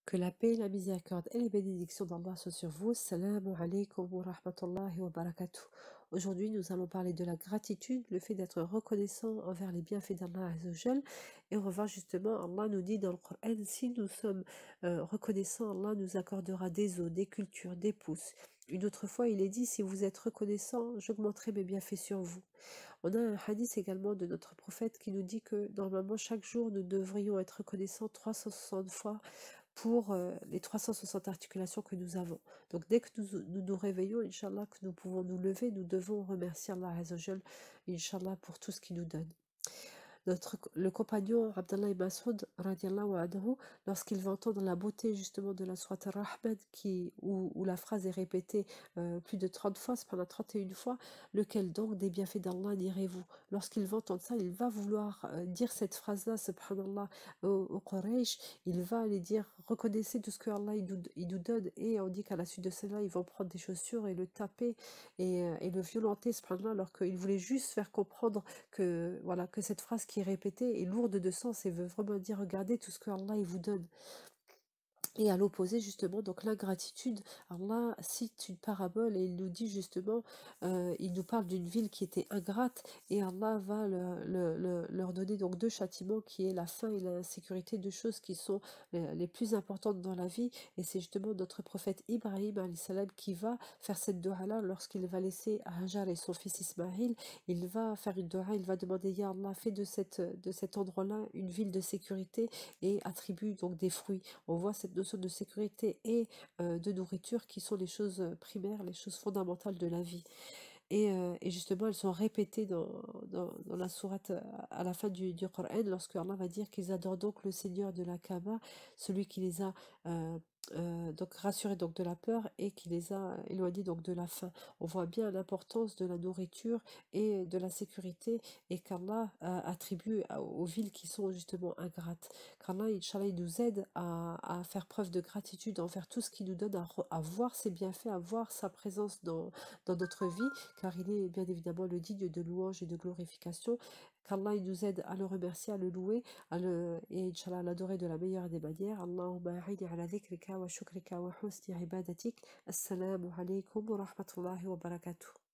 Que la paix, la miséricorde et les bénédictions d'Allah soient sur vous. Assalamu alaikum wa rahmatullahi wa barakatuh. Aujourd'hui, nous allons parler de la gratitude, le fait d'être reconnaissant envers les bienfaits d'Allah Azzawajal. Et on va voir justement, Allah nous dit dans le Coran, si nous sommes reconnaissants, Allah nous accordera des eaux, des cultures, des pousses. Une autre fois, il est dit, si vous êtes reconnaissant, j'augmenterai mes bienfaits sur vous. On a un hadith également de notre prophète qui nous dit que normalement chaque jour nous devrions être reconnaissants 360 fois pour les 360 articulations que nous avons. Donc dès que nous réveillons, Inch'Allah, que nous pouvons nous lever, nous devons remercier Allah Azzawajal, Inch'Allah, pour tout ce qu'il nous donne. Le compagnon Abdallah ibn Mas'ud radiallahu anhu, lorsqu'il va entendre la beauté justement de la sourate Ar-Rahman où la phrase est répétée plus de 30 fois, c'est pendant 31 fois, lequel donc des bienfaits d'Allah direz-vous? Lorsqu'il va entendre ça, il va vouloir dire cette phrase-là, subhanallah, au Quraysh, il va aller dire reconnaissez tout ce que Allah il nous donne, et on dit qu'à la suite de cela, ils vont prendre des chaussures et le taper et le violenter, subhanallah, alors qu'il voulait juste faire comprendre que voilà, que cette phrase qui est répétée est lourde de sens et veut vraiment dire regardez tout ce que Allah il vous donne. Et à l'opposé, justement, donc l'ingratitude, Allah cite une parabole et il nous dit justement, il nous parle d'une ville qui était ingrate et Allah va leur donner donc deux châtiments qui est la faim et l'insécurité, deux choses qui sont les plus importantes dans la vie. Et c'est justement notre prophète Ibrahim alayhi salam qui va faire cette dua-là lorsqu'il va laisser Hajar et son fils Ismaïl. Il va faire une dua, il va demander Ya Allah, fais de cet endroit-là une ville de sécurité et attribue donc des fruits. On voit cette notion de sécurité et de nourriture qui sont les choses primaires, les choses fondamentales de la vie. Et justement, elles sont répétées dans la sourate à la fin du Coran, lorsque Allah va dire qu'ils adorent donc le Seigneur de la Kaaba, celui qui les a donc rassurés donc de la peur et qui les a éloignés donc de la faim. On voit bien l'importance de la nourriture et de la sécurité et qu'Allah attribue aux villes qui sont justement ingrates. Qu'Allah, Inch'Allah, il nous aide à faire preuve de gratitude envers tout ce qu'il nous donne, à voir ses bienfaits, à voir sa présence dans notre vie, car il est bien évidemment le digne de louange et de glorification. Qu'Allah il nous aide à le remercier, à le louer, et Inch'Allah à l'adorer de la meilleure des manières. Allahumma a'inni ala dhikrika wa shukrika wa husni ibadatik. Assalamu alaikum wa rahmatullahi wa barakatuh.